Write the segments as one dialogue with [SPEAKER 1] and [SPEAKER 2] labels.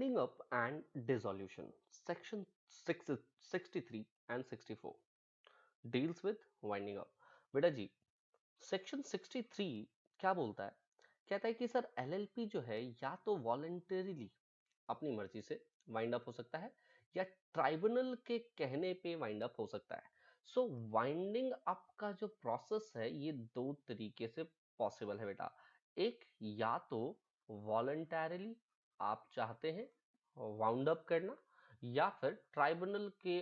[SPEAKER 1] Winding up and dissolution. Section 63 and 64 deals with winding up. बेटा जी, section 63 क्या बोलता है? कहता है कि सर एलएलपी जो है या तो वॉलंटरीली अपनी मर्जी से वाइंड अप हो सकता है या ट्राइब्यूनल के कहने पे वाइंड अप हो सकता है। सो वाइंडिंग अप का जो प्रोसेस है ये दो तरीके से पॉसिबल है बेटा। एक, या तो वॉलंटरीली आप चाहते हैं वाउंड अप करना, या फिर ट्राइब्यूनल के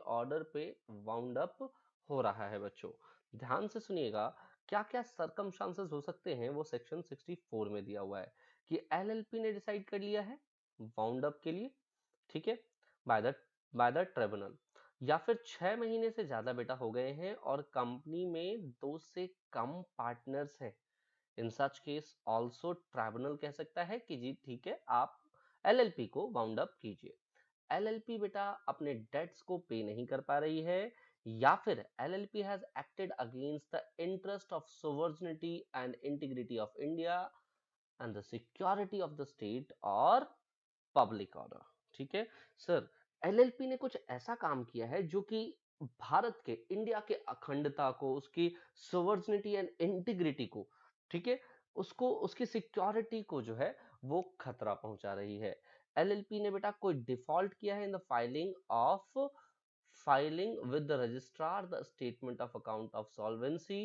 [SPEAKER 1] ऑर्डर पे वाउंड अप हो रहा है। बच्चों ध्यान से सुनिएगा, क्या क्या सरकमस्टांसेस हो सकते हैं वो सेक्शन 64 में दिया हुआ है कि एलएलपी ने डिसाइड कर लिया है वाउंड अप के लिए, ठीक है, बाय द ट्रिब्यूनल, या फिर 6 महीने से ज्यादा बेटा हो गए हैं और कंपनी में 2 से कम पार्टनर्स हैं। इन सच केस ऑल्सो ट्राइब्यूनल कह सकता है कि जी ठीक है, आप एलएलपी को वाउंड अप कीजिए। एलएलपी बेटा अपने डेट्स को पे नहीं कर पा रही है, या फिर LLP has acted against the interest of sovereignty and integrity of India and the security of the state और पब्लिक ऑर्डर। ठीक है सर, एलएलपी ने कुछ ऐसा काम किया है जो कि भारत के, इंडिया के अखंडता को, उसकी सोवर्निटी एंड इंटीग्रिटी को, ठीक है, उसको, उसकी सिक्योरिटी को जो है वो खतरा पहुंचा रही है। एलएलपी ने बेटा कोई डिफॉल्ट किया है in the filing with the registrar the statement of account of solvency,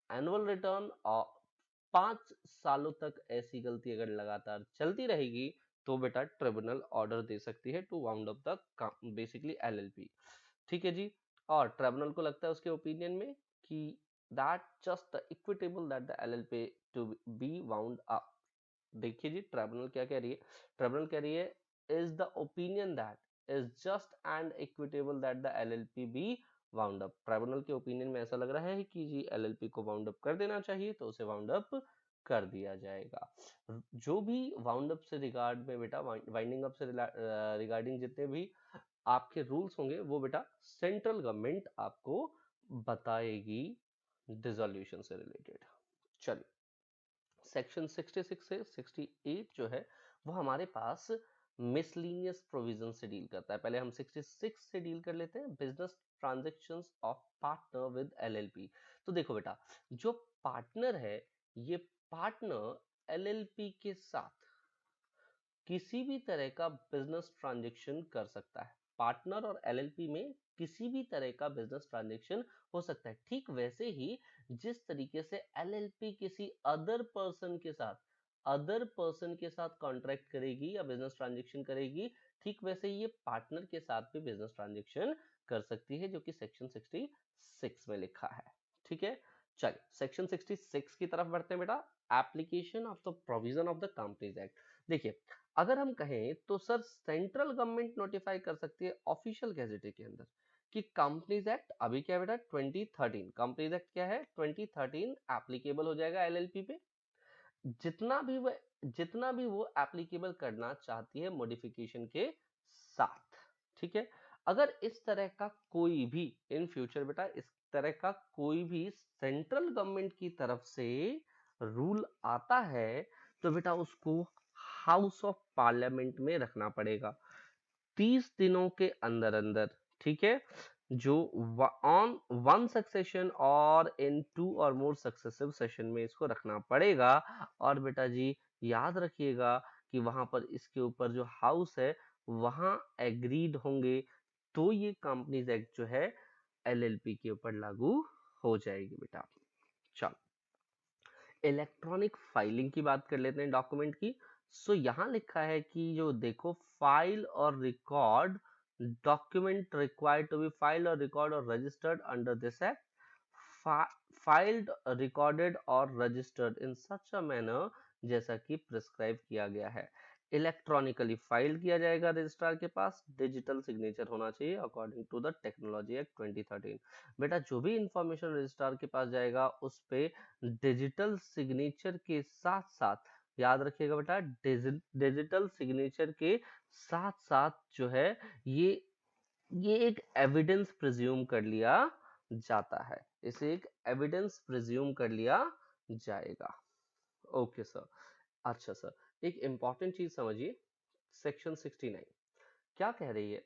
[SPEAKER 1] annual return, और 5 सालों तक ऐसी गलती अगर लगातार चलती रहेगी तो बेटा ट्रिब्यूनल ऑर्डर दे सकती है to wound up the basically LLP. ठीक है जी, और ट्रिब्यूनल को लगता है उसके ओपिनियन में कि that just the equitable that the LLP to be wound up. देखिए जी, ट्रिब्यूनल क्या कह रही है? ट्रिब्यूनल कह रही है is the opinion that is just and equitable that the LLP be wound up. Tribunal के ओपिनियन में ऐसा लग रहा है कि जी एलएलपी को वाउंड अप कर देना चाहिए, तो उसे वाउंड अप कर दिया जाएगा। जो भी वाउंड अप से रिगार्ड में बेटा, वाइंडिंग अप से रिगार्डिंग जितने भी आपके रूल्स होंगे वो बेटा सेंट्रल गवर्नमेंट आपको बताएगी डिसोल्यूशन से रिलेटेड। चलिए, सेक्शन 66 से 68 जो है वो हमारे पास मिसलिनियस प्रोविजन से डील करता है। पहले हम 66 से डील कर लेते हैं, business transactions of partner with LLP. तो देखो बेटा, जो पार्टनर है, ये पार्टनर एलएलपी के साथ किसी भी तरह का बिजनेस ट्रांजैक्शन कर सकता है। पार्टनर और एलएलपी में किसी भी तरह का बिजनेस ट्रांजैक्शन हो सकता है। ठीक वैसे ही जिस तरीके से एलएलपी किसी अदर पर्सन के साथ कॉन्ट्रैक्ट करेगी या बिजनेस ट्रांजैक्शन करेगी, ठीक वैसे ही ये पार्टनर के साथ भी बिजनेस ट्रांजैक्शन कर सकती है, जो कि सेक्शन 66 में लिखा है। ठीक है, चलिए सेक्शन 66 की तरफ बढ़ते हैं बेटा। Application of the provision of the companies act. देखिए, अगर हम कहें तो सर सेंट्रल गवर्नमेंट नोटिफाई कर सकती है ऑफिशियल गैजेट के अंदर कि कंपनीज एक्ट, अभी क्या है बेटा 2013, कंपनीज एक्ट क्या है 2013 एप्लीकेबल हो जाएगा एलएलपी पे। जितना भी वो एप्लीकेबल करना चाहती है मॉडिफिकेशन के साथ। ठीक है, अगर इस तरह का कोई भी इन फ्यूचर बेटा, इस तरह का कोई भी सेंट्रल गवर्नमेंट की तरफ से रूल आता है तो बेटा उसको हाउस ऑफ पार्लियामेंट में रखना पड़ेगा 30 दिनों के अंदर अंदर। ठीक है, जो ऑन वन सक्सेशन और इन 2 और मोर सक्सेसिव सेशन में इसको रखना पड़ेगा। और बेटा जी याद रखिएगा कि वहां पर इसके ऊपर जो हाउस है वहां एग्रीड होंगे, तो ये कंपनीज एक्ट जो है एलएलपी के ऊपर लागू हो जाएगी बेटा। चलो, इलेक्ट्रॉनिक फाइलिंग की बात कर लेते हैं डॉक्यूमेंट की। सो यहाँ लिखा है कि जो देखो, फाइल और record document required to be filed और रिकॉर्ड और registered under this act, filed, recorded और registered in such a manner जैसा कि प्रिस्क्राइब किया गया है। इलेक्ट्रॉनिकली फाइल किया जाएगा रजिस्ट्रार के पास, डिजिटल सिग्नेचर होना चाहिए according to the technology act 2013। बेटा जो भी इंफॉर्मेशन रजिस्ट्रार के पास जाएगा उस पे डिजिटल सिग्नेचर के साथ साथ, याद रखिएगा बेटा, डिजिटल सिग्नेचर के साथ साथ जो है ये एक एविडेंस प्रिज्यूम कर लिया जाता है, इसे एक एविडेंस प्रिज्यूम कर लिया जाएगा। ओके सर, अच्छा सर, एक इंपॉर्टेंट चीज समझिए, सेक्शन 69 क्या कह रही है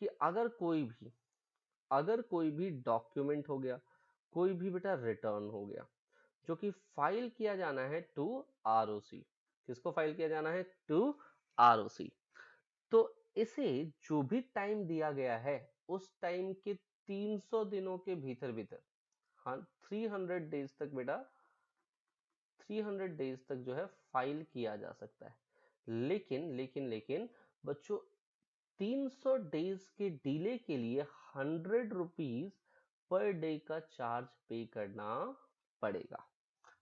[SPEAKER 1] कि अगर कोई भी डॉक्यूमेंट हो गया, कोई भी बेटा रिटर्न हो गया जो कि फाइल किया जाना है टू आरओसी, किसको फाइल किया जाना है? To ROC. तो इसे जो भी टाइम दिया गया है उस टाइम के 300 दिनों के भीतर भीतर, हाँ 300 डेज तक बेटा, 300 डेज तक जो है फाइल किया जा सकता है। लेकिन बच्चों 300 डेज के डिले के लिए 100 रुपीज पर डे का चार्ज पे करना पड़ेगा।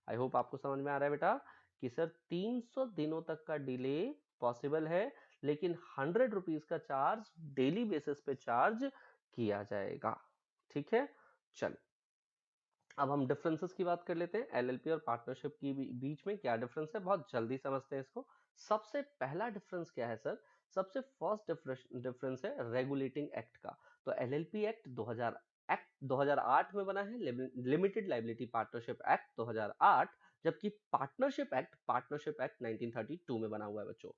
[SPEAKER 1] आई होप आपको समझ में आ रहा है बेटा कि सर 300 दिनों तक का डिले पॉसिबल है, लेकिन 100 रुपीज का चार्ज डेली बेसिस पे चार्ज किया जाएगा। ठीक है, चल अब हम डिफरेंसेस की बात कर लेते हैं। एलएलपी और पार्टनरशिप की बीच में क्या डिफरेंस है, बहुत जल्दी समझते हैं इसको। सबसे पहला डिफरेंस क्या है सर? सबसे फर्स्ट डिफरेंस है रेगुलेटिंग एक्ट का। तो एलएलपी एक्ट 2008 में बना है, लिमिटेड लाइबिलिटी पार्टनरशिप एक्ट 2008, जबकि पार्टनरशिप एक्ट 1932 में बना हुआ है बच्चों।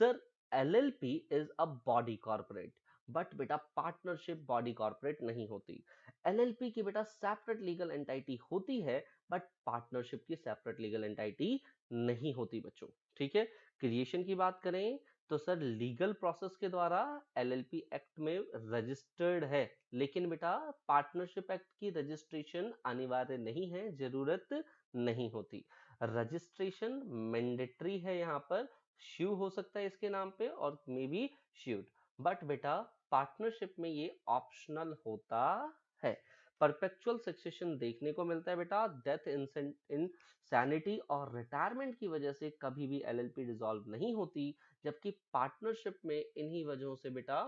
[SPEAKER 1] Sir LLP is a body corporate, but बेटा पार्टनरशिप बॉडी कॉर्पोरेट नहीं होती। एलएलपी की बेटा सेपरेट लीगल एंटाइटी होती है, बट पार्टनरशिप की सेपरेट लीगल एंटाइटी नहीं होती बच्चों। ठीक है, क्रिएशन की बात करें तो सर लीगल प्रोसेस के द्वारा एलएलपी एक्ट में रजिस्टर्ड है, लेकिन बेटा पार्टनरशिप एक्ट की रजिस्ट्रेशन अनिवार्य नहीं है, जरूरत नहीं होती। रजिस्ट्रेशन मैंडेटरी है, यहाँ पर श्यू हो सकता है इसके नाम पे और मे बी श्यूड, बट बेटा पार्टनरशिप में ये ऑप्शनल होता है। परपेचुअल सक्सेशन देखने को मिलता है बेटा, डेथ इंसैनिटी और रिटायरमेंट की वजह से कभी भी एलएलपी डिसॉल्व नहीं होती, जबकि पार्टनरशिप में इन्हीं वजहों से बेटा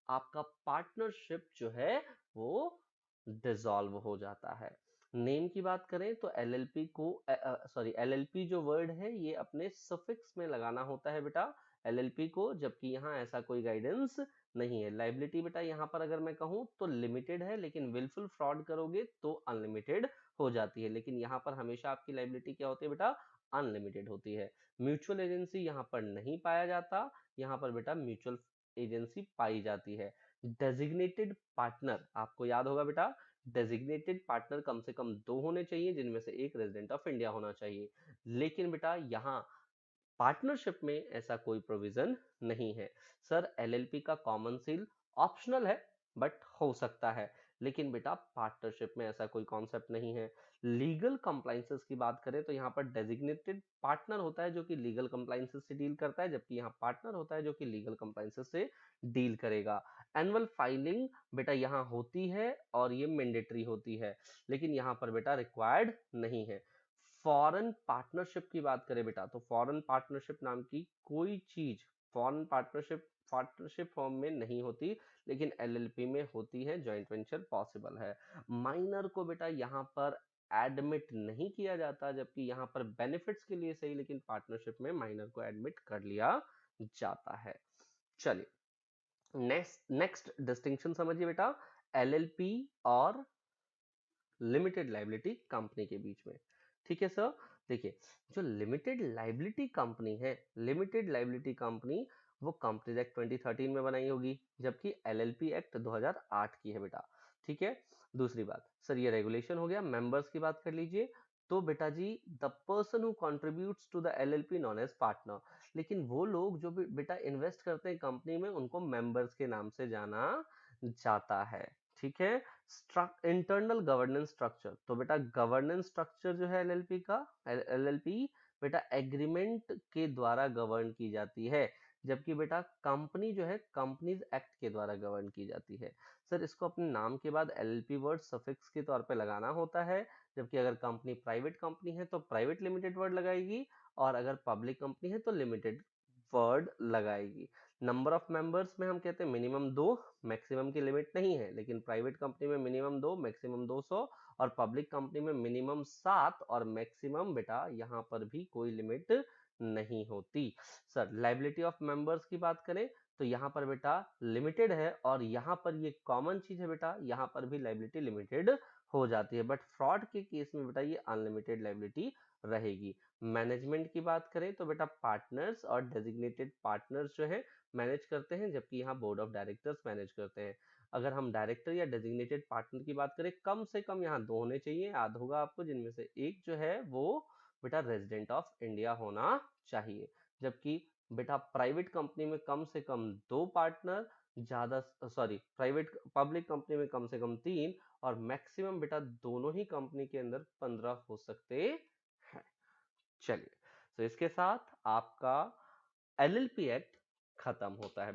[SPEAKER 1] आपका पार्टनरशिप जो है वो डिसॉल्व हो जाता है। नेम की बात करें तो एलएलपी को एलएलपी जो वर्ड है ये अपने सफिक्स में लगाना होता है बेटा एलएलपी को, जबकि यहाँ ऐसा कोई गाइडेंस नहीं है। लाइबिलिटी बेटा यहाँ पर अगर मैं कहूँ तो लिमिटेड है, लेकिन विलफुल फ्रॉड करोगे तो अनलिमिटेड हो जाती है, लेकिन यहाँ पर हमेशा आपकी लाइबिलिटी क्या होती है बेटा? अनलिमिटेड होती है। म्यूचुअल एजेंसी यहाँ पर नहीं पाया जाता, यहाँ पर बेटा म्यूचुअल एजेंसी पाई जाती है। डेजिग्नेटेड पार्टनर आपको याद होगा बेटा, डेजिग्नेटेड पार्टनर कम से कम 2 होने चाहिए, जिनमें से एक रेजिडेंट ऑफ इंडिया होना चाहिए, लेकिन बेटा यहाँ पार्टनरशिप में ऐसा कोई प्रोविजन नहीं है। सर एलएलपी का कॉमन सील ऑप्शनल है, बट हो सकता है, लेकिन बेटा पार्टनरशिप में ऐसा कोई कॉन्सेप्ट नहीं है। लीगल कंप्लाइंसेस की बात करें तो यहाँ पर डेजिग्नेटेड पार्टनर होता है जो कि लीगल कंप्लाइंसेस से डील करता है, जबकि यहाँ पार्टनर होता है जो कि लीगल कंप्लाइंसेस से डील करेगा। एनुअल फाइलिंग बेटा यहाँ होती है और ये मैंडेटरी होती है, लेकिन यहाँ पर बेटा रिक्वायर्ड नहीं है। फॉरेन पार्टनरशिप की बात करें बेटा तो फॉरेन पार्टनरशिप नाम की कोई चीज फॉरेन पार्टनरशिप फॉर्म में नहीं होती, लेकिन एलएलपी में होती है, जॉइंट वेंचर पॉसिबल है। माइनर को बेटा यहाँ पर एडमिट नहीं किया जाता, जबकि यहाँ पर बेनिफिट्स के लिए सही, लेकिन पार्टनरशिप में माइनर को एडमिट कर लिया जाता है। चलिए नेक्स्ट डिस्टिंक्शन समझिए बेटा, एलएलपी और लिमिटेड लाइबिलिटी कंपनी के बीच में। ठीक है सर, देखिए जो लिमिटेड लाइबिलिटी कंपनी है, लिमिटेड लाइबिलिटी कंपनी वो कंपनीज एक्ट 2013 में बनाई होगी, जबकि एलएलपी एक्ट 2008 की है बेटा। ठीक है, दूसरी बात सर ये रेगुलेशन हो गया। मेंबर्स की बात कर लीजिए तो बेटा जी the person who contributes to the LLP non as partner, लेकिन वो लोग जो बेटा इन्वेस्ट करते हैं कंपनी में उनको मेंबर्स के नाम से जाना जाता है। ठीक है, इंटरनल गवर्नेंस स्ट्रक्चर, तो बेटा गवर्नेंस स्ट्रक्चर जो है एलएलपी का, एलएलपी बेटा एग्रीमेंट के द्वारा गवर्न की जाती है, जबकि बेटा कंपनी जो है कंपनीज एक्ट के द्वारा गवर्न की जाती है। सर इसको अपने नाम के बाद एलएलपी वर्ड सफिक्स के तौर पे लगाना होता है, जबकि अगर कंपनी प्राइवेट कंपनी है तो प्राइवेट लिमिटेड वर्ड लगाएगी, और अगर पब्लिक कंपनी है तो लिमिटेड वर्ड लगाएगी। नंबर ऑफ मेंबर्स में हम कहते हैं मिनिमम 2, मैक्सिमम की लिमिट नहीं है, लेकिन प्राइवेट कंपनी में मिनिमम 2 मैक्सिमम 200, और पब्लिक कंपनी में मिनिमम 7 और मैक्सिमम बेटा यहाँ पर भी कोई लिमिट नहीं होती। सर लाइबिलिटी ऑफ मेंबर्स की बात करें तो यहाँ पर बेटा लिमिटेड है, और यहाँ पर ये कॉमन चीज है बेटा, यहाँ पर भी लाइबिलिटी लिमिटेड हो जाती है, बट फ्रॉड के केस में बेटा ये अनलिमिटेड लायबिलिटी रहेगी। मैनेजमेंट की बात करें तो बेटा पार्टनर्स और डेजिग्नेटेड पार्टनर्स जो है मैनेज करते हैं, जबकि यहाँ बोर्ड ऑफ डायरेक्टर्स मैनेज करते हैं। अगर हम डायरेक्टर या डेजिग्नेटेड पार्टनर की बात करें, कम से कम यहाँ 2 होने चाहिए, याद होगा आपको, जिनमें से एक जो है वो बेटा रेजिडेंट ऑफ इंडिया होना चाहिए। जबकि बेटा प्राइवेट कंपनी में कम से कम 2 पार्टनर, ज्यादा सॉरी पब्लिक कंपनी में कम से कम 3, और मैक्सिमम बेटा दोनों ही कंपनी के अंदर 15 हो सकते हैं। चलिए, तो इसके साथ आपका एलएलपी एक्ट खत्म होता है बेटा।